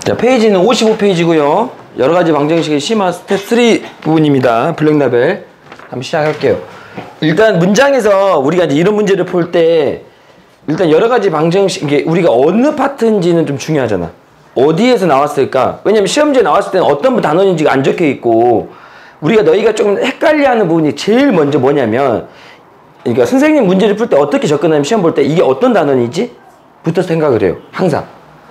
자, 페이지는 55페이지고요. 여러가지 방정식의 심화 스텝 3 부분입니다. 블랙라벨 한번 시작할게요. 일단 문장에서 우리가 이제 이런 문제를 풀 때 일단 여러가지 방정식, 이게 우리가 어느 파트인지는 좀 중요하잖아. 어디에서 나왔을까? 왜냐면 시험지에 나왔을 때는 어떤 단어인지가 안 적혀 있고, 우리가 너희가 좀 헷갈려하는 부분이 제일 먼저 뭐냐면, 그러니까 선생님 문제를 풀 때 어떻게 접근하면 시험 볼 때 이게 어떤 단원이지? 부터 생각을 해요. 항상.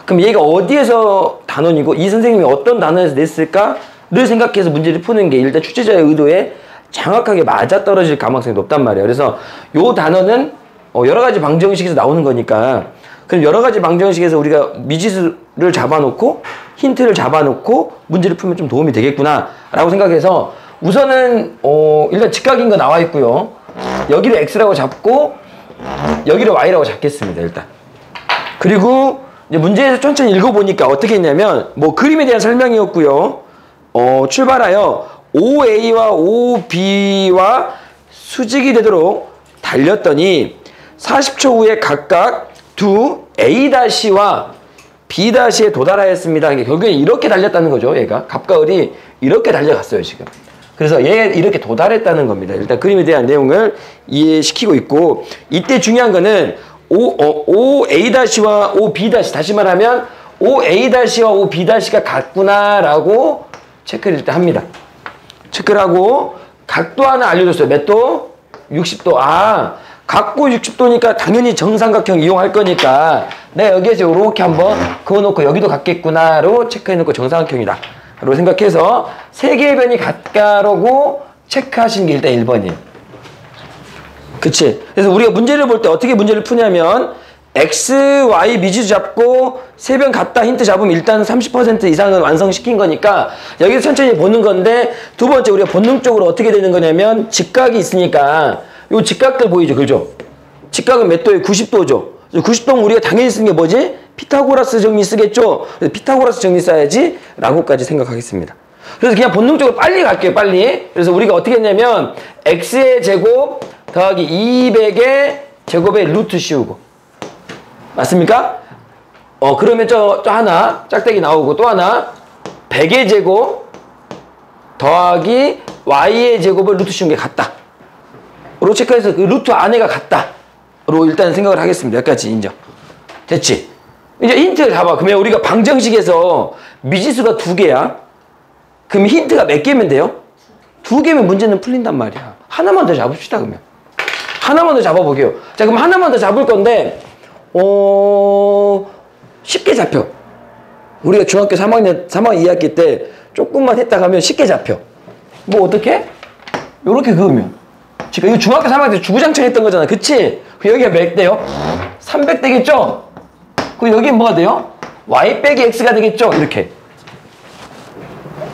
그럼 얘가 어디에서 단원이고 이 선생님이 어떤 단원에서 냈을까를 생각해서 문제를 푸는 게 일단 출제자의 의도에 정확하게 맞아떨어질 가능성이 높단 말이에요. 그래서 요 단어는 여러 가지 방정식에서 나오는 거니까, 그럼 여러 가지 방정식에서 우리가 미지수를 잡아놓고 힌트를 잡아놓고 문제를 풀면 좀 도움이 되겠구나 라고 생각해서 우선은 일단 직각인 거 나와 있고요. 여기를 x라고 잡고 여기를 y라고 잡겠습니다. 일단. 그리고 이제 문제에서 천천히 읽어보니까 어떻게 했냐면, 뭐 그림에 대한 설명이었고요. 출발하여 OA와 OB와 수직이 되도록 달렸더니 40초 후에 각각 두 A-와 B-에 도달하였습니다. 그러니까 결국엔 이렇게 달렸다는 거죠. 얘가 갑과 을이 이렇게 달려갔어요 지금. 그래서 얘 이렇게 도달했다는 겁니다. 일단 그림에 대한 내용을 이해시키고 있고, 이때 중요한 거는 OA-와 OB- 다시 말하면 OA-와 OB-가 같구나라고 체크를 일단 합니다. 체크를 하고 각도 하나 알려줬어요. 몇 도? 60도. 아, 각고 60도니까 당연히 정삼각형 이용할 거니까 내가 여기에서 이렇게 한번 그어놓고 여기도 같겠구나로 체크해놓고 정삼각형이다 라고 생각해서 세 개의 변이 같다라고 체크하시는 게 일단 1번이에요. 그치? 그래서 우리가 문제를 볼 때 어떻게 문제를 푸냐면, x, y 미지수 잡고 세 변 같다 힌트 잡으면 일단 30% 이상은 완성시킨 거니까 여기서 천천히 보는 건데, 두 번째 우리가 본능적으로 어떻게 되는 거냐면 직각이 있으니까 요 직각들 보이죠? 그죠? 직각은 몇 도에 90도죠? 90도면 우리가 당연히 쓰는 게 뭐지? 피타고라스 정리 쓰겠죠? 피타고라스 정리 써야지 라고까지 생각하겠습니다. 그래서 그냥 본능적으로 빨리 갈게요. 빨리. 그래서 우리가 어떻게 했냐면 x의 제곱 더하기 200의 제곱에 루트 씌우고, 맞습니까? 그러면 저 하나 짝대기 나오고, 또 하나 100의 제곱 더하기 y의 제곱을 루트 씌운 게 같다 로 체크해서 그 루트 안에가 같다 로 일단 생각을 하겠습니다. 여기까지 인정. 됐지? 이제 힌트를 잡아. 그러면 우리가 방정식에서 미지수가 2개야. 그럼 힌트가 몇 개면 돼요? 2개면 문제는 풀린단 말이야. 하나만 더 잡읍시다. 그러면 하나만 더 잡아보게요. 자, 그럼 하나만 더 잡을 건데 쉽게 잡혀. 우리가 중학교 3학년 2학기 때 조금만 했다 가면 쉽게 잡혀. 뭐 어떻게? 요렇게 그으면, 지금 이거 중학교 3학년 때 주구장창 했던 거잖아. 그치? 여기가 몇 대요? 300 되겠죠? 그럼 여기 뭐가 돼요? y 빼기 x가 되겠죠? 이렇게.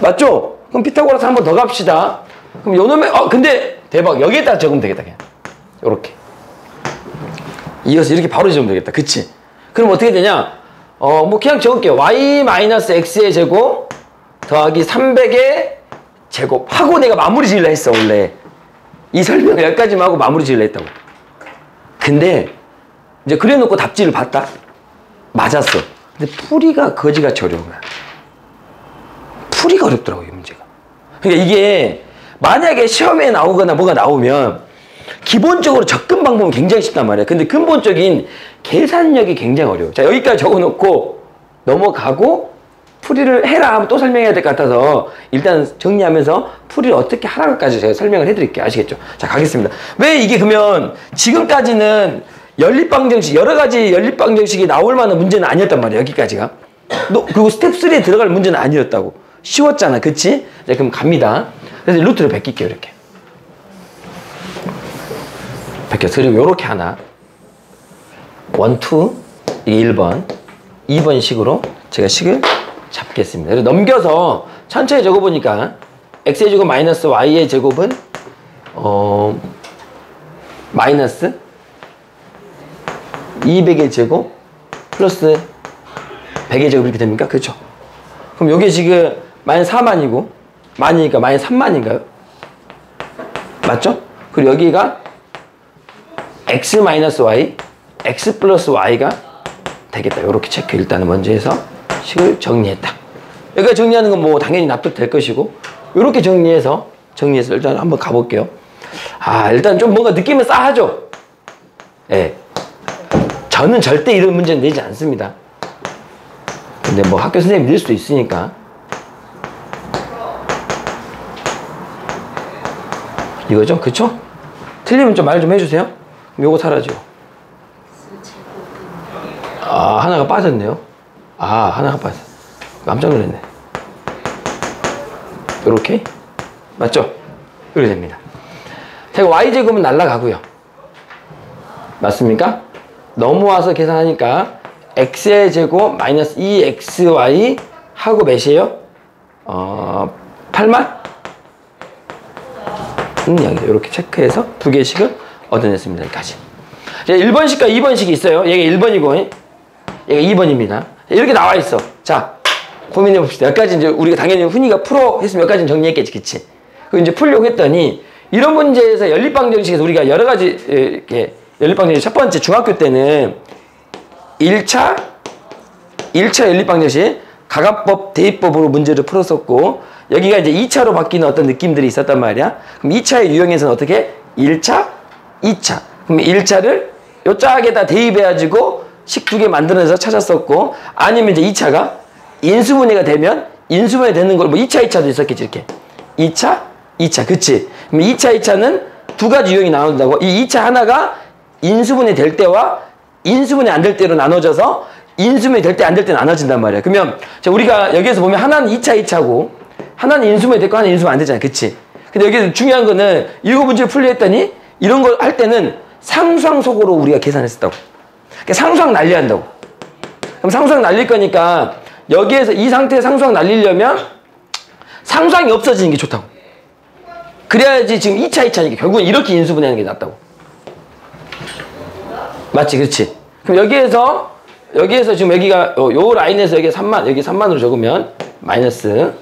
맞죠? 그럼 피타고라스 한 번 더 갑시다. 그럼 요놈의 근데 대박, 여기에다 적으면 되겠다. 그냥 요렇게 이어서 이렇게 바로 적으면 되겠다. 그치? 그럼 어떻게 되냐? 뭐 그냥 적을게요. y-x의 제곱 더하기 300의 제곱 하고 내가 마무리 지으려 했어. 원래 이 설명을 여기까지만 하고 마무리 지으려 했다고. 근데 이제 그래놓고 답지를 봤다. 맞았어. 근데 풀이가 거지같이 어려운 거야. 풀이가 어렵더라고, 이 문제가. 그러니까 이게 만약에 시험에 나오거나 뭐가 나오면 기본적으로 접근 방법은 굉장히 쉽단 말이야. 근데 근본적인 계산력이 굉장히 어려워. 자, 여기까지 적어놓고 넘어가고 풀이를 해라 하면 또 설명해야 될 것 같아서 일단 정리하면서 풀이를 어떻게 하라고까지 제가 설명을 해드릴게요. 아시겠죠? 자, 가겠습니다. 왜 이게 그러면 지금까지는 연립방정식, 여러 가지 연립방정식이 나올 만한 문제는 아니었단 말이야. 여기까지가. 그리고 스텝 3에 들어갈 문제는 아니었다고. 쉬웠잖아. 그치? 자, 그럼 갑니다. 그래서 루트를 베낄게요. 이렇게. 베껴서. 그리고 요렇게 하나. 1, 2. 이게 1번. 2번 식으로 제가 식을 잡겠습니다. 그래서 넘겨서 천천히 적어보니까 x의 제곱 마이너스 y의 제곱은 마이너스 200의 제곱 플러스 100의 제곱 이렇게 됩니까? 그렇죠? 그럼 요게 지금 마이너스 4만이고 만이니까 마이너스 3만인가요? 맞죠? 그리고 여기가 x 마이너스 y, x 플러스 y가 되겠다. 요렇게 체크 일단은 먼저 해서 식을 정리했다. 여기가 정리하는 건 뭐 당연히 납득될 것이고, 이렇게 정리해서 일단 한번 가볼게요. 일단 좀 뭔가 느낌은 싸하죠? 예. 저는 절대 이런 문제는 내지 않습니다. 근데 뭐 학교 선생님이 낼 수도 있으니까. 이거죠? 그쵸? 틀리면 좀 말 좀 해주세요. 그럼 요거 사라져. 하나가 빠졌네요. 하나가 빠졌어. 깜짝 놀랐네. 요렇게? 맞죠? 이렇게 됩니다. 자, y제곱은 날라가고요. 맞습니까? 넘어와서 계산하니까 x의 제곱 마이너스 2xy 하고 몇이에요? 8만? 이렇게 체크해서 두 개씩을 얻어냈습니다. 여기까지. 1번식과 2번식이 있어요. 얘가 1번이고 얘가 2번입니다. 이렇게 나와 있어. 자, 고민해 봅시다. 여기까지 이제 우리가 당연히 훈이가 풀어 했으면 여기까지는 정리했겠지, 그치? 그리고 이제 풀려고 했더니 이런 문제에서 연립방정식에서 우리가 여러 가지 이렇게 연립방정식 첫 번째 중학교 때는 1차 연립방정식 가감법 대입법으로 문제를 풀었었고, 여기가 이제 2차로 바뀌는 어떤 느낌들이 있었단 말이야. 그럼 2차의 유형에서는 어떻게? 1차, 2차. 그럼 1차를 요 짝에다 대입해가지고 식 두 개 만들어내서 찾았었고, 아니면 이제 2차가 인수분해가 되면 인수분해 되는 걸 뭐 2차, 2차도 있었겠지, 이렇게. 2차, 2차. 그치? 그럼 2차, 2차는 두 가지 유형이 나온다고. 이 2차 하나가 인수분해 될 때와 인수분해 안 될 때로 나눠져서 인수분해 될 때 안 될 때 나눠진단 말이야. 그러면 자, 우리가 여기에서 보면 하나는 2차, 2차고 하나는 인수분해 됐고 하나는 인수분해 안 되잖아. 그치? 근데 여기서 중요한 거는 이거 문제를 풀려 했더니 이런 걸 할 때는 상수항속으로 우리가 계산했었다고. 그러니까 상수항 날려야 한다고. 그럼 상수항 날릴 거니까 여기에서 이 상태에 상수항 날리려면 상수항이 없어지는 게 좋다고. 그래야지 지금 2차, 2차니까 결국은 이렇게 인수분해하는 게 낫다고. 맞지? 그렇지? 그럼 여기에서 지금 여기가 요 라인에서 여기 3만, 여기 3만으로 적으면 마이너스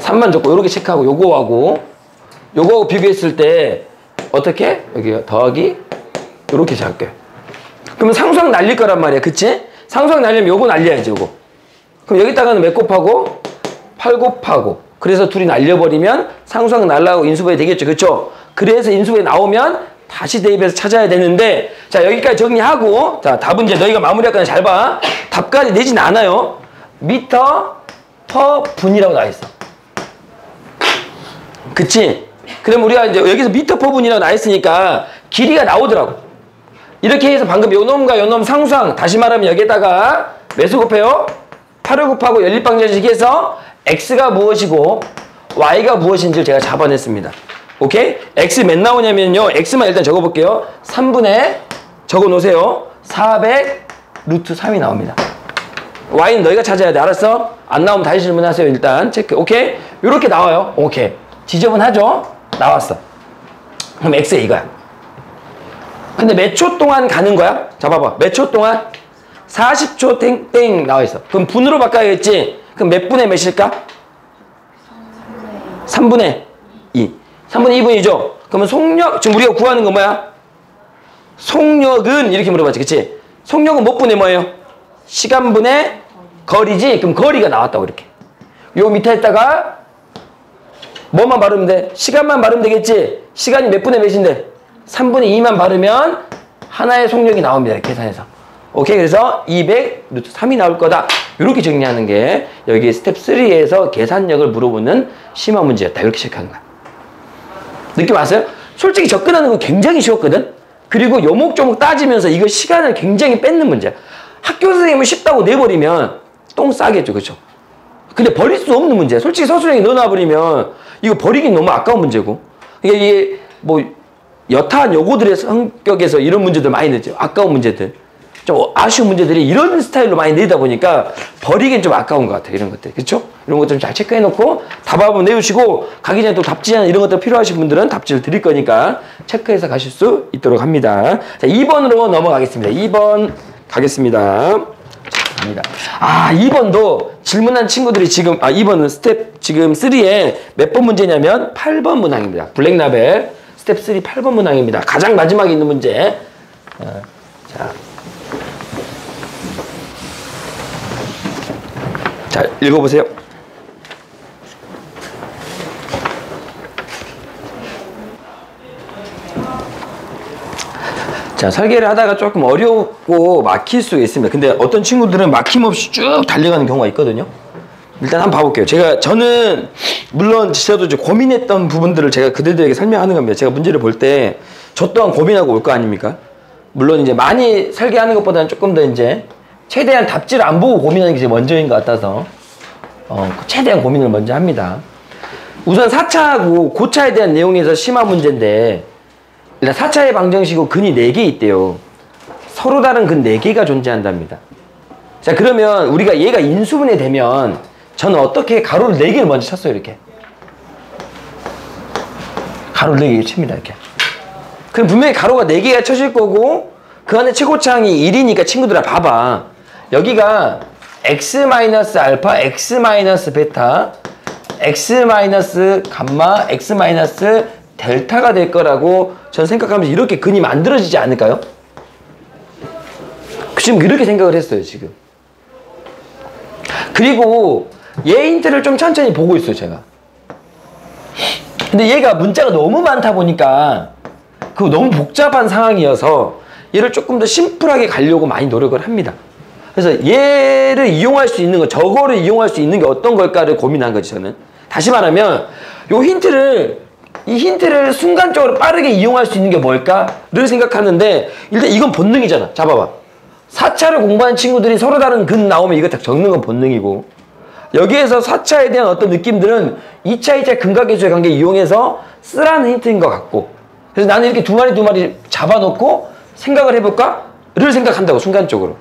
3만 적고 요렇게 체크하고 요거하고 비교했을 때 어떻게? 여기 더하기 요렇게 작게요. 그러면 상수항 날릴 거란 말이야. 그치? 상수항 날리면 요거 날려야지, 요거. 그럼 여기다가는 몇 곱하고? 8 곱하고. 그래서 둘이 날려버리면 상수항 날라가고 인수분해 되겠죠. 그쵸? 그래서 인수분해 나오면 다시 대입해서 찾아야 되는데, 자, 여기까지 정리하고, 자, 답은 이제 너희가 마무리할 거는 잘 봐. 답까지 내진 않아요. 미터 퍼 분이라고 나와 있어. 그치? 그럼 우리가 이제 여기서 미터 퍼 분이라고 나와 있으니까 길이가 나오더라고. 이렇게 해서 방금 요 놈과 요 놈 상수항, 다시 말하면 여기에다가 몇을 곱해요? 8을 곱하고 연립방정식에서 x가 무엇이고 y가 무엇인지를 제가 잡아냈습니다. 오케이? x 몇 나오냐면요. x만 일단 적어볼게요. 3분의 적어 놓으세요. 400 루트 3이 나옵니다. y는 너희가 찾아야 돼. 알았어? 안 나오면 다시 질문하세요. 일단 체크. 오케이? 요렇게 나와요. 오케이. 지저분하죠? 나왔어. 그럼 x가 이거야. 근데 몇 초 동안 가는 거야? 잡아봐. 몇 초 동안? 40초 땡땡 나와 있어. 그럼 분으로 바꿔야겠지? 그럼 몇 분의 몇일까? 3분의 2. 3분의 2분이죠? 그러면 속력, 지금 우리가 구하는 건 뭐야? 속력은, 이렇게 물어봤지, 그치? 속력은 몇 분의 뭐예요? 시간분의 거리지? 그럼 거리가 나왔다고, 이렇게. 요 밑에다가 뭐만 바르면 돼? 시간만 바르면 되겠지? 시간이 몇 분의 몇인데? 3분의 2만 바르면 하나의 속력이 나옵니다, 계산해서. 오케이? 그래서 200 루트 3이 나올 거다. 이렇게 정리하는 게 여기 스텝 3에서 계산력을 물어보는 심화 문제였다. 이렇게 체크하는 거야. 느낌 왔어요? 솔직히 접근하는 건 굉장히 쉬웠거든? 그리고 요목조목 따지면서 이거 시간을 굉장히 뺏는 문제야. 학교 선생님은 쉽다고 내버리면 똥 싸겠죠. 그렇죠? 근데 버릴 수 없는 문제야. 솔직히 서술형에 넣어놔버리면 이거 버리긴 너무 아까운 문제고. 이게 뭐 여타한 요거들의 성격에서 이런 문제들 많이 내죠. 아까운 문제들. 좀 아쉬운 문제들이 이런 스타일로 많이 내다 보니까 버리긴 좀 아까운 것 같아요. 이런 것들. 그렇죠? 이런 것들 잘 체크해놓고 답 한번 내주시고 가기 전에 또 답지나 이런 것들 필요하신 분들은 답지를 드릴 거니까 체크해서 가실 수 있도록 합니다. 자, 2번으로 넘어가겠습니다. 2번 가겠습니다. 자, 갑니다. 2번도 질문한 친구들이 지금 2번은 스텝 지금 3에 몇 번 문제냐면 8번 문항입니다. 블랙라벨 스텝 3 8번 문항입니다. 가장 마지막에 있는 문제. 자. 자, 읽어보세요. 자, 설계를 하다가 조금 어렵고 막힐 수 있습니다. 근데 어떤 친구들은 막힘없이 쭉 달려가는 경우가 있거든요. 일단 한번 봐볼게요. 저는 물론 저도 이제 고민했던 부분들을 제가 그들에게 설명하는 겁니다. 제가 문제를 볼 때 저 또한 고민하고 올 거 아닙니까? 물론 이제 많이 설계하는 것보다는 조금 더 이제 최대한 답지를 안 보고 고민하는 게 제일 먼저인 것 같아서 최대한 고민을 먼저 합니다. 우선 4차하고 고차에 대한 내용에서 심화 문제인데 일단 4차의 방정식이고 근이 4개 있대요. 서로 다른 근 4개가 존재한답니다. 자, 그러면 우리가 얘가 인수분해 되면 저는 어떻게 가로를 4개를 먼저 쳤어요. 이렇게 가로를 4개를 칩니다. 이렇게. 그럼 분명히 가로가 4개가 쳐질 거고 그 안에 최고차항이 1이니까 친구들아 봐봐. 여기가 x-알파, x-베타, x-감마, x-델타가 될 거라고 저는 생각하면서 이렇게 근이 만들어지지 않을까요? 지금 이렇게 생각을 했어요. 지금. 그리고 얘 힌트를 좀 천천히 보고 있어요. 제가. 근데 얘가 문자가 너무 많다 보니까 그 너무 복잡한 상황이어서 얘를 조금 더 심플하게 가려고 많이 노력을 합니다. 그래서 얘를 이용할 수 있는 거, 저거를 이용할 수 있는 게 어떤 걸까를 고민한 거지, 저는. 다시 말하면 이 힌트를 순간적으로 빠르게 이용할 수 있는 게 뭘까를 생각하는데 일단 이건 본능이잖아. 자, 봐봐. 4차를 공부하는 친구들이 서로 다른 근 나오면 이거 다 적는 건 본능이고 여기에서 4차에 대한 어떤 느낌들은 2차, 2차 근각계수의 관계 이용해서 쓰라는 힌트인 것 같고 그래서 나는 이렇게 두 마리 잡아놓고 생각을 해볼까?를 생각한다고 순간적으로.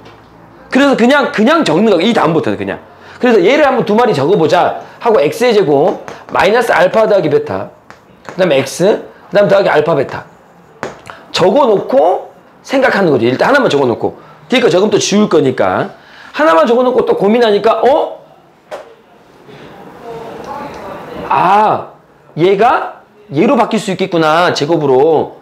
그래서 그냥 적는 거, 이 다음부터는 그냥. 그래서 얘를 한번 2마리 적어보자 하고 x의 제곱 마이너스 알파 더하기 베타 그 다음에 x 그 다음 더하기 알파 베타 적어놓고 생각하는 거지. 일단 하나만 적어놓고 뒤에 거 적으면 또 지울 거니까 하나만 적어놓고 또 고민하니까 얘가 얘로 바뀔 수 있겠구나. 제곱으로.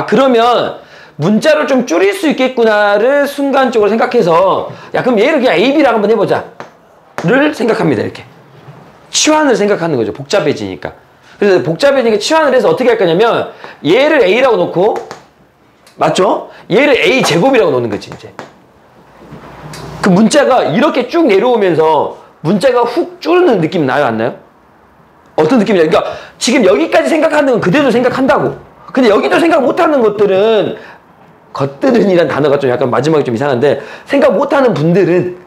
그러면 문자를 좀 줄일 수 있겠구나를 순간적으로 생각해서 야 그럼 얘를 그냥 AB라고 한번 해보자 를 생각합니다. 이렇게 치환을 생각하는 거죠. 복잡해지니까. 그래서 복잡해지니까 치환을 해서 어떻게 할 거냐면 얘를 A라고 놓고 맞죠? 얘를 A 제곱이라고 놓는 거지. 이제 그 문자가 이렇게 쭉 내려오면서 문자가 훅 줄는 느낌 나요? 안 나요? 어떤 느낌이냐? 그러니까 지금 여기까지 생각하는 건 그대로 생각한다고. 근데 여기도 생각 못하는 것들은 이란 단어가 좀 약간 마지막에 좀 이상한데 생각 못하는 분들은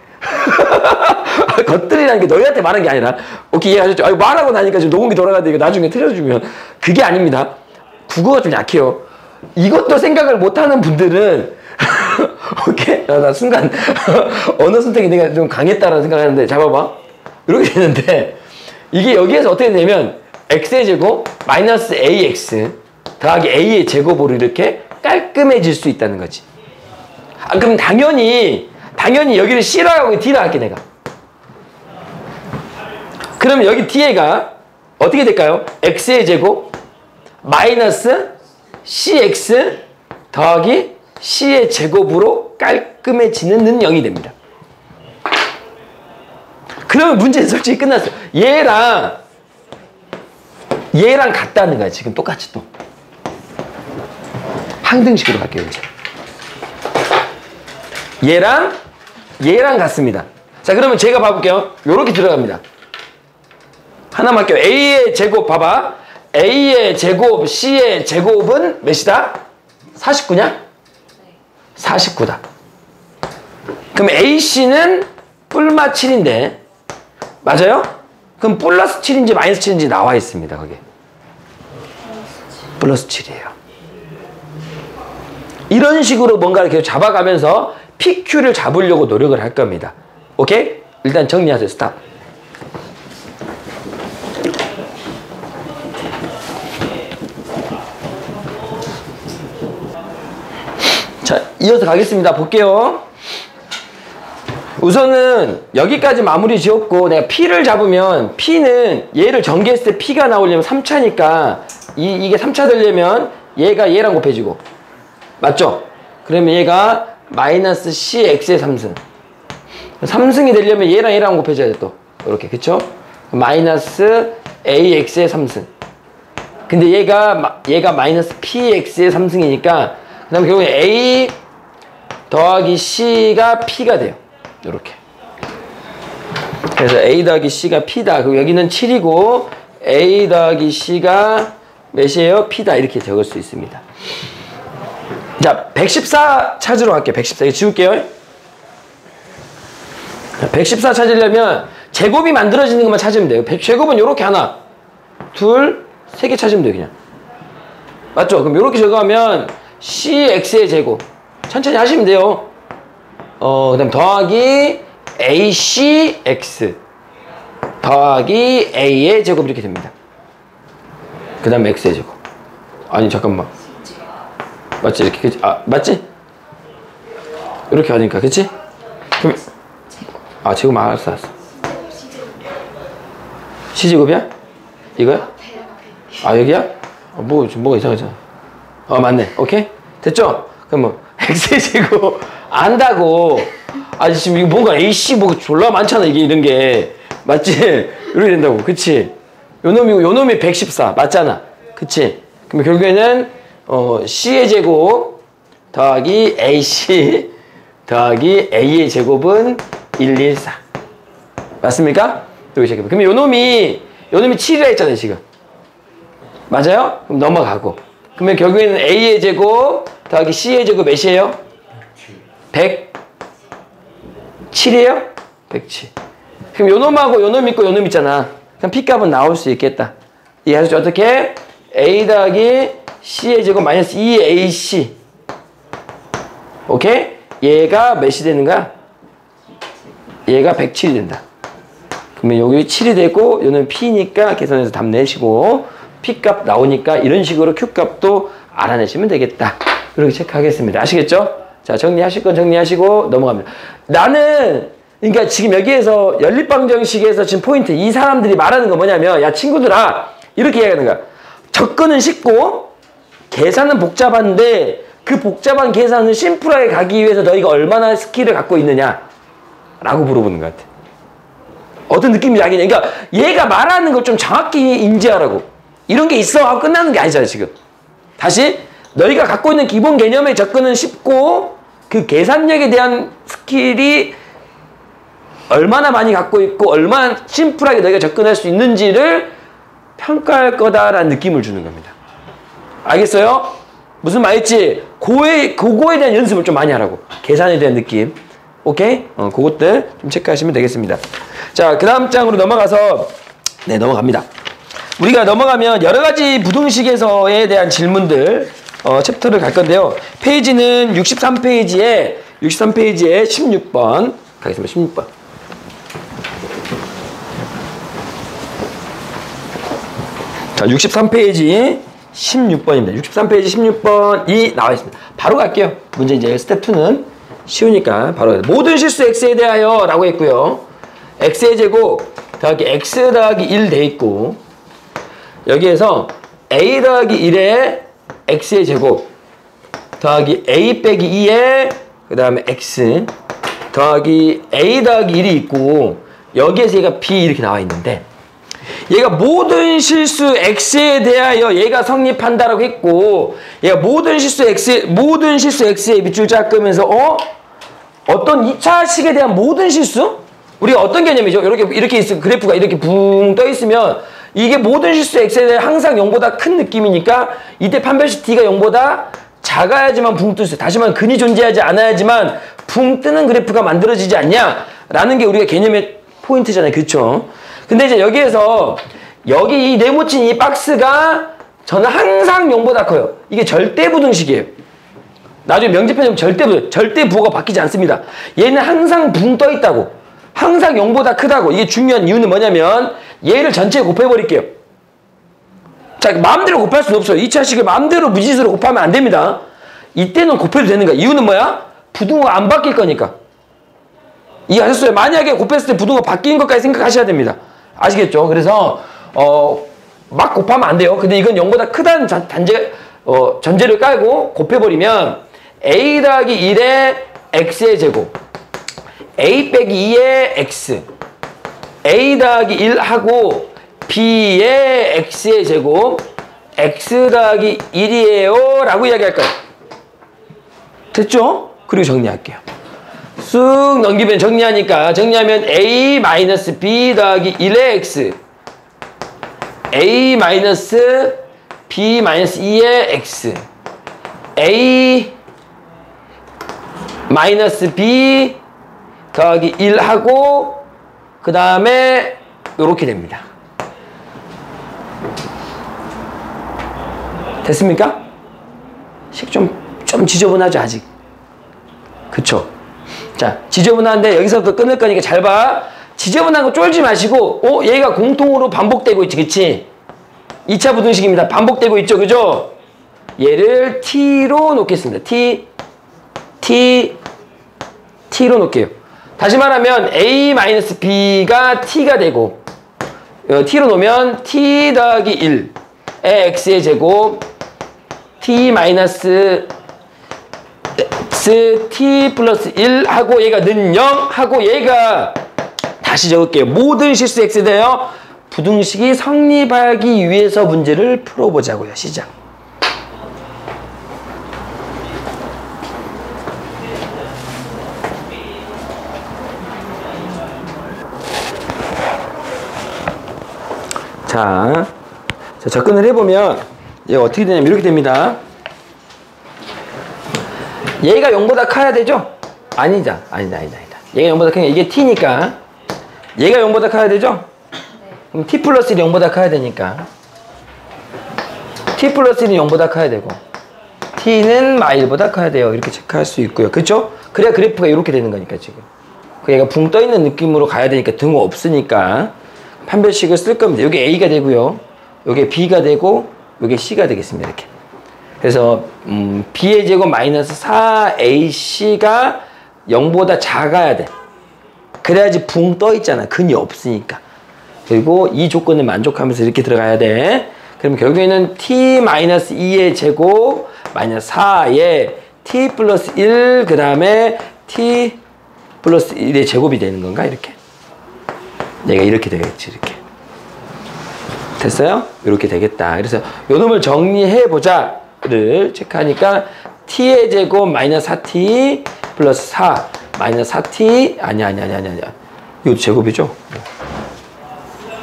것들이라는 게 너희한테 말한 게 아니라 오케이 이해하셨죠? 말하고 나니까 지금 녹음기 돌아가는데 이거 나중에 틀어주면 그게 아닙니다. 국어가 좀 약해요. 이것도 생각을 못하는 분들은 오케이? 나 순간 언어 선택이 내가 좀 강했다라는 생각하는데 잡아봐. 이렇게 되는데 이게 여기에서 어떻게 되냐면 x의 제곱 마이너스 ax 더하기 a의 제곱으로 이렇게 깔끔해질 수 있다는 거지. 그럼 당연히 여기를 C라고 하고 D라 할게 내가. 그러면 여기 뒤에가 어떻게 될까요? x의 제곱 마이너스 cx 더하기 c의 제곱으로 깔끔해지는 는 0이 됩니다. 그러면 문제는 솔직히 끝났어요. 얘랑 같다는 거야. 지금 똑같이 또. 항등식으로 갈게요. 이제. 얘랑 같습니다. 자, 그러면 제가 봐볼게요. 요렇게 들어갑니다. 하나만 할게요. A의 제곱 봐봐. A의 제곱, C의 제곱은 몇이다? 49냐? 49다. 그럼 AC는 뿔마 7인데 맞아요? 그럼 플러스 7인지 마이너스 7인지 나와 있습니다. 거기에. 플러스 7이에요. 이런 식으로 뭔가를 계속 잡아가면서 PQ를 잡으려고 노력을 할 겁니다. 오케이? 일단 정리하세요. 스탑. 자, 이어서 가겠습니다. 볼게요. 우선은 여기까지 마무리 지었고 내가 P를 잡으면 P는 얘를 전개했을 때 P가 나오려면 3차니까 이게 3차 되려면 얘가 얘랑 곱해지고 맞죠? 그러면 얘가 마이너스 CX의 3승 3승이 되려면 얘랑 얘랑 곱해줘야 돼, 또. 이렇게, 그쵸? 마이너스 AX의 3승. 근데 얘가 마이너스 PX의 3승이니까, 그 다음에 결국에 A 더하기 C가 P가 돼요. 이렇게. 그래서 A 더하기 C가 P다. 그리고 여기는 7이고, A 더하기 C가 몇이에요? P다. 이렇게 적을 수 있습니다. 자, 114 찾으러 갈게요. 114. 이거 지울게요. 114 찾으려면 제곱이 만들어지는 것만 찾으면 돼요. 제곱은 요렇게 하나, 둘, 세 개 찾으면 돼요, 그냥. 맞죠? 그럼 요렇게 적어하면 CX의 제곱. 천천히 하시면 돼요. 그 다음 더하기 ACX 더하기 A의 제곱 이렇게 됩니다. 그 다음 X의 제곱. 아니, 잠깐만. 맞지? 이렇게, 그치? 아, 맞지? 이렇게 하니까, 그치? 그럼, 제곱 알았어. C제곱이야? 이거야? 여기야? 뭐가 이상하잖아. 맞네. 오케이? 됐죠? 그럼 뭐, X의 제곱 안다고. 지금 이거 뭔가 AC 뭐가 졸라 많잖아, 이게 이런 게. 맞지? 이렇게 된다고. 그치? 요 놈이 114. 맞잖아. 그치? 그럼 결국에는, C의 제곱 더하기 AC 더하기 A의 제곱은 114. 맞습니까? 여기 시작해봐. 그럼 요 놈이 7이라 했잖아요, 지금. 맞아요? 그럼 넘어가고. 그러면 결국에는 A의 제곱 더하기 C의 제곱 몇이에요? 107이에요? 107. 그럼 요 놈하고 요 놈 있고 요 놈 있잖아. 그럼 P값은 나올 수 있겠다. 이해하셨죠? 어떻게? A 더하기 C의 제곱 마이너스 2AC. 오케이? 얘가 몇이 되는 거야? 얘가 107이 된다. 그러면 여기 7이 되고 얘는 P니까 계산해서 답 내시고 P값 나오니까 이런 식으로 Q값도 알아내시면 되겠다. 이렇게 체크하겠습니다. 아시겠죠? 자, 정리하실 건 정리하시고 넘어갑니다. 나는 그러니까 지금 여기에서 연립방정식에서 지금 포인트 이 사람들이 말하는 거 뭐냐면 야 친구들아 이렇게 이야기하는 거야. 접근은 쉽고 계산은 복잡한데 그 복잡한 계산을 심플하게 가기 위해서 너희가 얼마나 스킬을 갖고 있느냐 라고 물어보는 것 같아. 어떤 느낌인지 알겠냐. 그러니까 얘가 말하는 걸 좀 정확히 인지하라고. 이런 게 있어 하고 끝나는 게 아니잖아 지금. 다시 너희가 갖고 있는 기본 개념의 접근은 쉽고 그 계산력에 대한 스킬이 얼마나 많이 갖고 있고 얼마나 심플하게 너희가 접근할 수 있는지를 평가할 거다라는 느낌을 주는 겁니다. 알겠어요? 무슨 말인지 그거에 대한 연습을 좀 많이 하라고. 계산에 대한 느낌. 오케이? 그것들 좀 체크하시면 되겠습니다. 자, 그 다음 장으로 넘어가서 네, 넘어갑니다. 우리가 넘어가면 여러 가지 부등식에서에 대한 질문들 챕터를 갈 건데요. 페이지는 63페이지에 16번 가겠습니다. 16번. 자, 63페이지 16번입니다. 63페이지 16번이 나와 있습니다. 바로 갈게요. 문제 이제 스텝 2는 쉬우니까 바로 가요. 모든 실수 x에 대하여 라고 했고요. x의 제곱 더하기 x 더하기 1 돼 있고 여기에서 a 더하기 1에 x의 제곱 더하기 a 빼기 2에 그 다음에 x 더하기 a 더하기 1이 있고 여기에서 얘가 b 이렇게 나와 있는데 얘가 모든 실수 x에 대하여 얘가 성립한다라고 했고 얘가 모든 실수 x의 밑줄 쫙 끄면서 어떤 2차식에 대한 모든 실수? 우리가 어떤 개념이죠? 이렇게 있으면 그래프가 이렇게 붕 떠 있으면 이게 모든 실수 x에 대해 항상 0보다 큰 느낌이니까 이때 판별식 t가 0보다 작아야지만 붕 뜨세요. 다시 말하면 근이 존재하지 않아야지만 붕 뜨는 그래프가 만들어지지 않냐라는 게 우리가 개념의 포인트잖아요. 그렇죠? 근데 이제 여기에서 여기 이 네모친 이 박스가 저는 항상 0보다 커요. 이게 절대 부등식이에요. 나중에 명제편이면 절대 부호가 바뀌지 않습니다. 얘는 항상 붕 떠 있다고. 항상 0보다 크다고. 이게 중요한 이유는 뭐냐면 얘를 전체에 곱해버릴게요. 자, 마음대로 곱할 수는 없어요. 2차식을 마음대로 무지수로 곱하면 안 됩니다. 이때는 곱해도 되는 거야. 이유는 뭐야? 부등호가 안 바뀔 거니까. 이해하셨어요? 만약에 곱했을 때 부등호가 바뀐 것까지 생각하셔야 됩니다. 아시겠죠? 그래서 막 곱하면 안 돼요. 근데 이건 0보다 크다는 전제를 깔고 곱해버리면 a 더하기 1의 x의 제곱 a 빼기 2의 x a 더하기 1 하고 b의 x의 제곱 x 더하기 1이에요 라고 이야기할 거예요. 됐죠? 그리고 정리할게요. 쑥 넘기면 정리하면 a 마이너스 b 더하기 1의 x a 마이너스 b 마이너스 2의 x a 마이너스 b 더하기 1 하고 그 다음에 요렇게 됩니다. 됐습니까? 식 좀 지저분하죠 아직. 그쵸? 자, 지저분한데 여기서부터 끊을 거니까 잘 봐. 지저분한 거 쫄지 마시고 얘가 공통으로 반복되고 있지, 그치? 2차 부등식입니다. 반복되고 있죠, 그죠? 얘를 t로 놓겠습니다. t로 놓을게요. 다시 말하면 a-b가 t가 되고 t로 놓으면 t 더하기 1의 x의 제곱 t 마이너스 x t 플러스 1 하고 얘가 는 0 하고 얘가 다시 적을게요. 모든 실수 x에 대하여 부등식이 성립하기 위해서 문제를 풀어보자고요. 시작. 자, 접근을 해보면 얘가 어떻게 되냐면 이렇게 됩니다. 얘가 0보다 커야 되죠? 아니다. 얘가 0보다 크니까 이게 t니까 얘가 0보다 커야 되죠? 그럼 t 플러스 1이 0보다 커야 되니까 t 플러스 1이 0보다 커야 되고 t는 마일보다 커야 돼요. 이렇게 체크할 수 있고요. 그렇죠? 그래야 그래프가 이렇게 되는 거니까 지금. 얘가 붕 떠있는 느낌으로 가야 되니까 등호 없으니까 판별식을 쓸 겁니다. 여기 a가 되고요. 여기 b가 되고 여기 c가 되겠습니다. 이렇게. 그래서 b의 제곱 마이너스 4ac가 0보다 작아야 돼. 그래야지 붕 떠 있잖아. 근이 없으니까. 그리고 이 조건을 만족하면서 이렇게 들어가야 돼. 그럼 결국에는 t-2의 제곱 마이너스 4의 t 플러스 1 그 다음에 t 플러스 1의 제곱이 되는 건가? 이렇게. 얘가 이렇게 되겠지. 이렇게. 됐어요? 이렇게 되겠다. 그래서 요 놈을 정리해보자 를 체크하니까 t의 제곱 마이너스 4t 플러스 4 마이너스 4t 아니야 이것도 제곱이죠.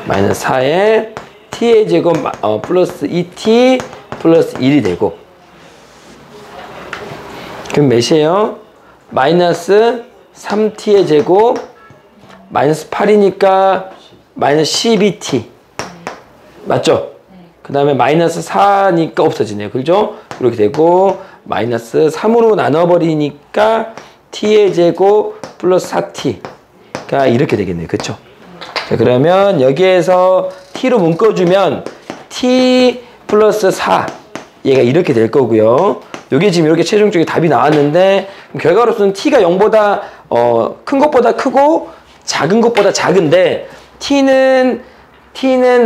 마이너스 4에 t의 제곱 플러스 2t 플러스 1이 되고 그럼 몇이에요? 마이너스 3t의 제곱 마이너스 8이니까 마이너스 12t 맞죠? 그 다음에 마이너스 4니까 없어지네요. 그죠? 이렇게 되고 마이너스 3으로 나눠버리니까 t의 제곱 플러스 4t가 이렇게 되겠네요. 그쵸? 자, 그러면 여기에서 t로 묶어주면 t 플러스 4 얘가 이렇게 될 거고요. 여기 지금 이렇게 최종적인 답이 나왔는데 결과로서는 t가 0보다 큰 것보다 크고 작은 것보다 작은데 t는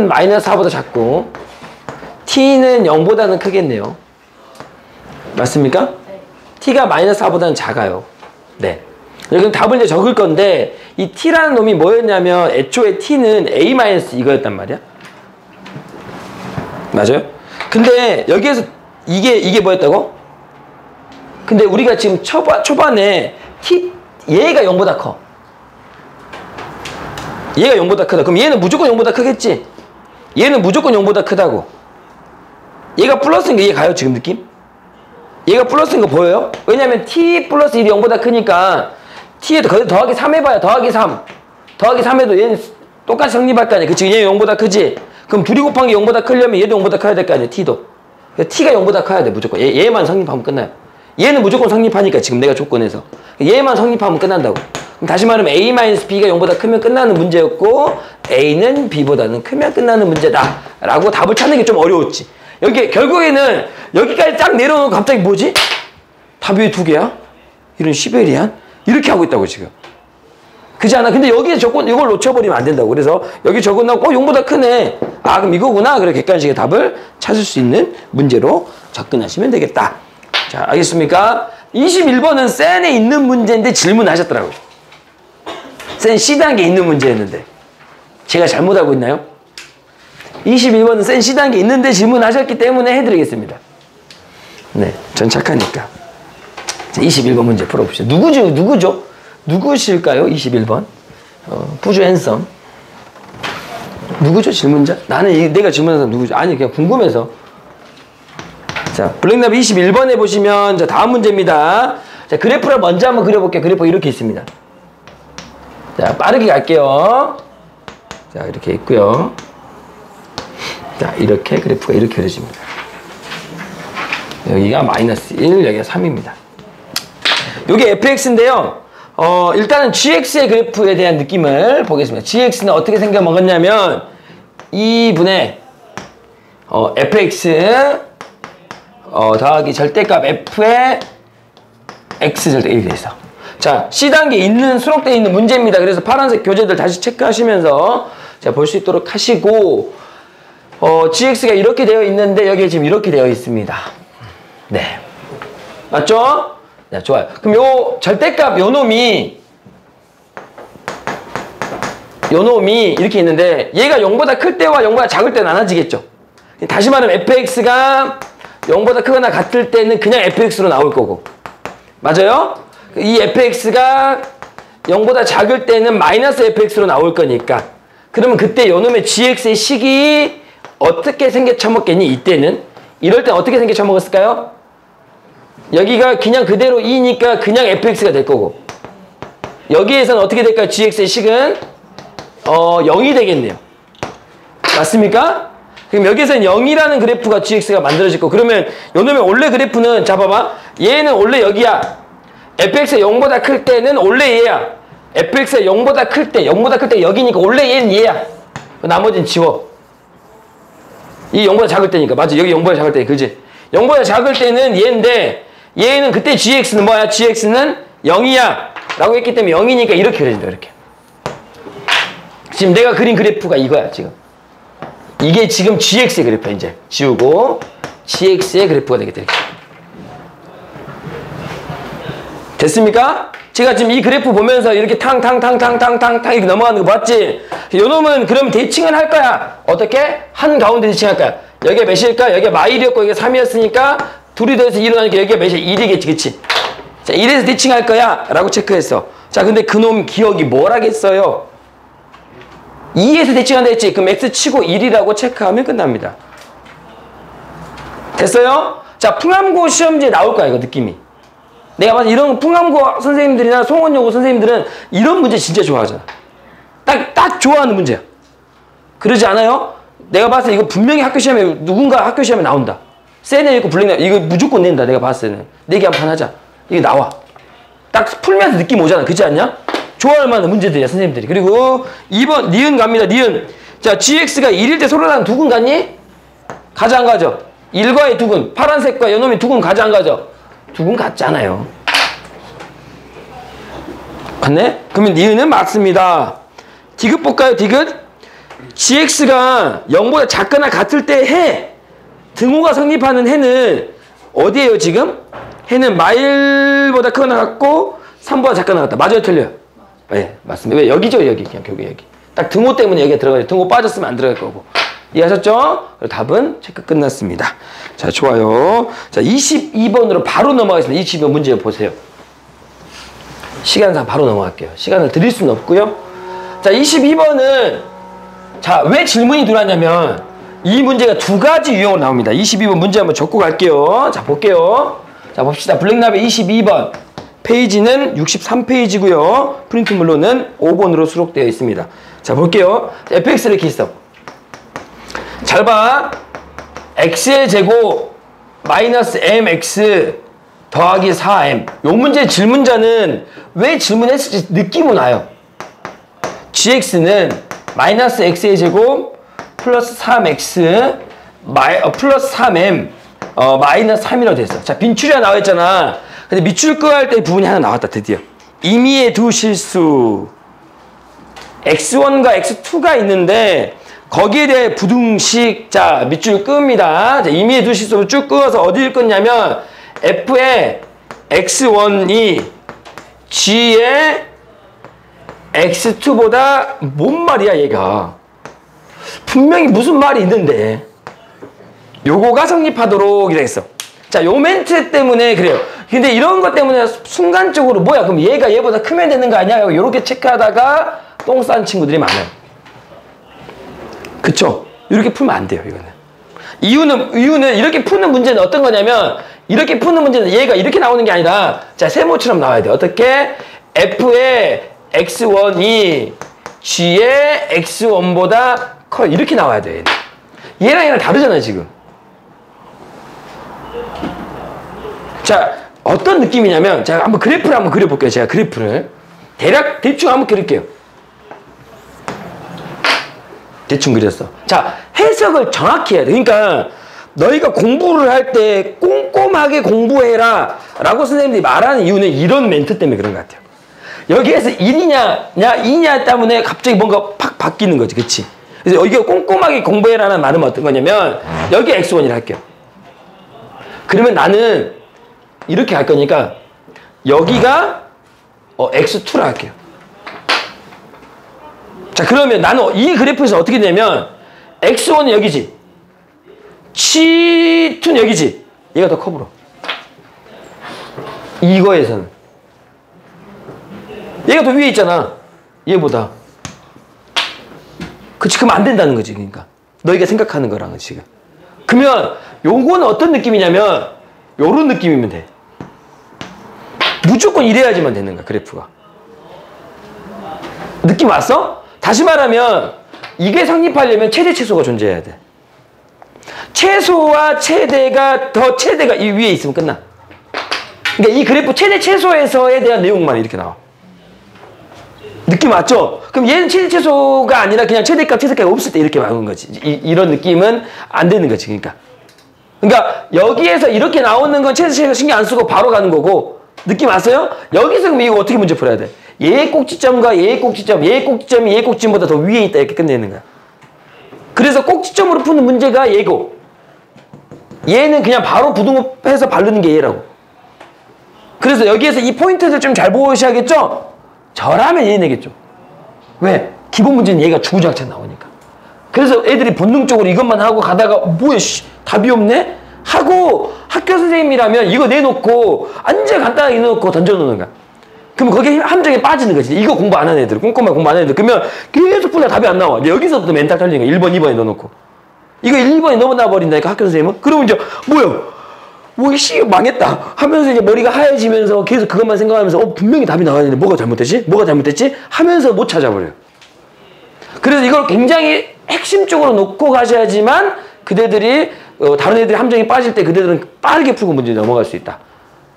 마이너스 4보다 작고 t는 0보다는 크겠네요. 맞습니까? 네. t가 마이너스 4보다는 작아요. 네. 여기 답을 이제 적을 건데 이 t라는 놈이 뭐였냐면 애초에 t는 a 마이너스 이거였단 말이야. 맞아요? 근데 여기에서 이게 뭐였다고? 근데 우리가 지금 초반에 얘가 0보다 커. 얘가 0보다 크다. 그럼 얘는 무조건 0보다 크겠지? 얘는 무조건 0보다 크다고. 얘가 플러스인 거 이해 가요? 지금 느낌? 얘가 플러스인 거 보여요? 왜냐면 t 플러스 1이 0보다 크니까 t에 거기서 더하기 3 해봐요. 더하기 3. 더하기 3해도 얘는 똑같이 성립할 거 아니야. 그치? 얘 0보다 크지? 그럼 둘이 곱한 게 0보다 크려면 얘도 0보다 커야 될 거 아니야. t도. t가 0보다 커야 돼. 무조건. 얘만 성립하면 끝나요. 얘는 무조건 성립하니까 지금 내가 조건에서. 얘만 성립하면 끝난다고. 그럼 다시 말하면 a-b가 0보다 크면 끝나는 문제였고 a는 b보다는 크면 끝나는 문제다. 라고 답을 찾는 게 좀 어려웠지. 여기 결국에는 여기까지 딱 내려놓고 갑자기 뭐지? 답이 왜 2개야? 이런 시베리안? 이렇게 하고 있다고 지금. 그지 않아? 근데 여기에 조건 이걸 놓쳐버리면 안 된다고. 그래서 여기 적어놓고 0보다 크네. 아 그럼 이거구나. 그래 객관식의 답을 찾을 수 있는 문제로 접근하시면 되겠다. 자 알겠습니까? 21번은 센에 있는 문제인데 질문하셨더라고요. 센 C단계 있는 문제였는데 제가 잘못 알고 있나요? 21번은 센 C단계 있는데 질문하셨기 때문에 해드리겠습니다. 네, 전 착하니까. 자, 21번 문제 풀어봅시다. 누구죠? 누구실까요? 21번. 푸주 앤섬. 누구죠? 질문자? 나는 내가 질문한 사람 누구죠? 아니, 그냥 궁금해서. 자, 블랙나비 21번에 보시면, 자, 다음 문제입니다. 자, 그래프를 먼저 한번 그려볼게요. 그래프 이렇게 있습니다. 자, 빠르게 갈게요. 자, 이렇게 있고요. 자, 이렇게 그래프가 이렇게 그려집니다. 여기가 마이너스 1, 여기가 3입니다. 요게 fx인데요. 일단은 gx의 그래프에 대한 느낌을 보겠습니다. gx는 어떻게 생겨먹었냐면 2분의 fx 더하기 절대값 f의 x 절대 1이 돼있어. 자, C단계 있는 수록되어 있는 문제입니다. 그래서 파란색 교재들 다시 체크하시면서 자, 볼 수 있도록 하시고 gx가 이렇게 되어 있는데 여기에 지금 이렇게 되어 있습니다. 네. 맞죠? 네, 좋아요. 그럼 요 절대값 요 놈이 이렇게 있는데 얘가 0보다 클 때와 0보다 작을 때 나눠지겠죠. 다시 말하면 fx가 0보다 크거나 같을 때는 그냥 fx로 나올 거고. 맞아요? 이 fx가 0보다 작을 때는 마이너스 fx로 나올 거니까. 그러면 그때 요 놈의 gx의 식이 어떻게 생겨쳐먹겠니? 이때는. 이럴 땐 어떻게 생겨쳐먹었을까요? 여기가 그냥 그대로 2니까 그냥 fx가 될 거고. 여기에서는 어떻게 될까요? gx의 식은 0이 되겠네요. 맞습니까? 그럼 여기에서는 0이라는 그래프가 gx가 만들어질 거고. 그러면 요놈의 원래 그래프는 자 봐봐. 얘는 원래 여기야. fx가 0보다 클 때는 원래 얘야. fx가 0보다 클 때 여기니까 원래 얘는 얘야. 나머지는 지워. 이 0보다 작을 때니까. 맞지? 여기 0보다 작을 때, 그지? 0보다 작을 때는 얘인데 얘는 그때 gx는 뭐야? gx는 0이야 라고 했기 때문에 0이니까 이렇게 그려진다. 이렇게. 지금 내가 그린 그래프가 이거야. 지금 이게 지금 gx의 그래프야. 이제 지우고 gx의 그래프가 되겠다. 이렇게. 됐습니까? 제가 지금 이 그래프 보면서 이렇게 탕탕탕탕탕탕 이렇게 넘어가는 거 봤지? 요 놈은 그럼 대칭을 할 거야. 어떻게? 한가운데 대칭할 거야. 여기가 몇일까? 여기가 마일이었고 여기가 3이었으니까 둘이 더해서 1을 하니까 여기가 몇이야? 1이겠지. 그치? 자, 1에서 대칭할 거야 라고 체크했어. 자, 근데 그놈 기억이 뭘 하겠어요? 2에서 대칭한다 했지? 그럼 x 치고 1이라고 체크하면 끝납니다. 됐어요? 자, 풍암고 시험지에 나올 거야 이거 느낌이. 내가 봤을 때 이런 풍암고 선생님들이나 송원여고 선생님들은 이런 문제 진짜 좋아하잖아. 딱 좋아하는 문제야. 그러지 않아요? 내가 봤을 때 이거 분명히 학교 시험에 누군가 학교 시험에 나온다. 세네 있고 블랙 이거 무조건 낸다. 내가 봤을 때는 내기 한 판 하자. 이게 나와. 딱 풀면서 느낌 오잖아. 그렇지 않냐? 좋아할 만한 문제들이야 선생님들이. 그리고 2번 니은 갑니다. 니은. 자, gx가 1일 때 서로 다른 두근 같니? 가지 안 가죠? 1과의 두근. 파란색과 요놈의 두근 가지 안 가죠? 두근 같잖아요. 맞네? 그러면 니은은 맞습니다. 디귿 볼까요? 디귿? gx가 0보다 작거나 같을 때 해. 등호가 성립하는 해는 어디에요 지금? 해는 마일보다 크거나 같고 3보다 작거나 같다. 맞아요? 틀려요? 네, 맞습니다. 왜? 여기죠, 여기. 그냥 여기. 딱 등호 때문에 여기가 들어가요. 등호 빠졌으면 안 들어갈 거고. 이해하셨죠? 답은 체크 끝났습니다. 자, 좋아요. 자, 22번으로 바로 넘어가겠습니다. 22번 문제 보세요. 시간상 바로 넘어갈게요. 시간을 드릴 수는 없고요. 자, 22번은 자, 왜 질문이 들어왔냐면 이 문제가 두 가지 유형으로 나옵니다. 22번 문제 한번 적고 갈게요. 자, 볼게요. 자, 봅시다. 블랙나비 22번. 페이지는 63페이지고요. 프린트물로는 5번으로 수록되어 있습니다. 자, 볼게요. fx를 이렇게 있어. 잘 봐. x의 제곱 마이너스 mx 더하기 4m. 요 문제 질문자는 왜 질문했을지 느낌은 와요. gx는 마이너스 x의 제곱 플러스 3x 플러스 3m 마이너스 3이라고 됐어. 자, 빈출이가 나와있잖아. 근데 밑줄 끄어 할 때 부분이 하나 나왔다. 드디어. 임의의 두 실수 x1과 x2가 있는데 거기에 대해 부등식. 자, 밑줄 끕니다. 자, 임의의 두 실수로 쭉 끄어서 어디를 끄냐면 f의 x1이 g의 x2보다 뭔 말이야 얘가. 분명히 무슨 말이 있는데 요거가 성립하도록 이렇게 했어. 자, 요 멘트 때문에 그래요. 근데 이런 것 때문에 순간적으로 뭐야 그럼 얘가 얘보다 크면 되는 거 아니야? 요렇게 체크하다가 똥 싼 친구들이 많아요. 그쵸? 이렇게 풀면 안 돼요 이거는. 이유는 이렇게 푸는 문제는 어떤 거냐면 이렇게 푸는 문제는 얘가 이렇게 나오는 게 아니라 자 세모처럼 나와야 돼. 어떻게? F의 x1이 G의 x1보다 커. 이렇게 나와야 돼. 얘랑 다르잖아요 지금. 자 어떤 느낌이냐면 제가 한번 그래프를 한번 그려볼게요. 제가 그래프를 대충 한번 그릴게요. 대충 그렸어. 자 해석을 정확히 해야 돼. 그러니까 너희가 공부를 할 때 꼼꼼하게 공부해라 라고 선생님들이 말하는 이유는 이런 멘트 때문에 그런 것 같아요. 여기에서 1이냐 2냐 때문에 갑자기 뭔가 팍 바뀌는 거지. 그치? 그래서 여기가 꼼꼼하게 공부해라는 말은 어떤 거냐면 여기 x1이라 할게요. 그러면 나는 이렇게 할 거니까 여기가 x2라 할게요. 자 그러면 나는 이 그래프에서 어떻게 되냐면 x1은 여기지 C2는 여기지 얘가 더 커 보여. 이거에서는 얘가 더 위에 있잖아 얘보다. 그치 그러면 안 된다는 거지. 그러니까 너희가 생각하는 거랑은 지금. 그러면 요거는 어떤 느낌이냐면 요런 느낌이면 돼. 무조건 이래야지만 되는 거야 그래프가. 느낌 왔어? 다시 말하면 이게 성립하려면 최대 최소가 존재해야 돼. 최소와 최대가 이 위에 있으면 끝나. 그러니까 이 그래프 최대 최소에서에 대한 내용만 이렇게 나와. 느낌 왔죠? 그럼 얘는 최대 최소가 아니라 그냥 최대값 최대값이 없을 때 이렇게 나오는 거지. 이런 느낌은 안 되는 거지. 그러니까 여기에서 이렇게 나오는 건 최대 최소 신경 안 쓰고 바로 가는 거고. 느낌 왔어요? 여기서 그럼 이거 어떻게 문제 풀어야 돼? 얘의 꼭지점과 얘의 꼭지점, 얘의 꼭지점이 얘의 꼭지점보다 더 위에 있다 이렇게 끝내는 거야. 그래서 꼭지점으로 푸는 문제가 얘고 얘는 그냥 바로 부등호해서 바르는 게 얘라고. 그래서 여기에서 이 포인트들 좀 잘 보셔야겠죠? 저라면 얘 내겠죠. 왜? 기본 문제는 얘가 주구장창 나오니까. 그래서 애들이 본능적으로 이것만 하고 가다가 뭐야 답이 없네? 하고 학교 선생님이라면 이거 내놓고 완전 간단하게 내놓고 던져놓는 거야. 그러면 거기에 함정에 빠지는 거지. 이거 공부 안 하는 애들, 꼼꼼하게 공부 안 하는 애들. 그러면 계속 풀려 답이 안 나와. 여기서부터 멘탈 털리는 거야. 1번, 2번에 넣어놓고. 이거 1번에 넘어나 버린다니까 학교 선생님은. 그러면 이제 뭐야? 씨 망했다 하면서 이제 머리가 하얘지면서 계속 그것만 생각하면서 분명히 답이 나와야 되는데 뭐가 잘못됐지? 뭐가 잘못됐지? 하면서 못 찾아버려요. 그래서 이걸 굉장히 핵심적으로 놓고 가셔야지만 그대들이 다른 애들이 함정에 빠질 때 그대들은 빠르게 풀고 문제 넘어갈 수 있다.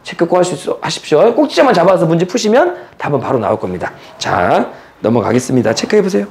체크 꼭 하십시오. 꼭지점만 잡아서 문제 푸시면 답은 바로 나올 겁니다. 자, 넘어가겠습니다. 체크해 보세요.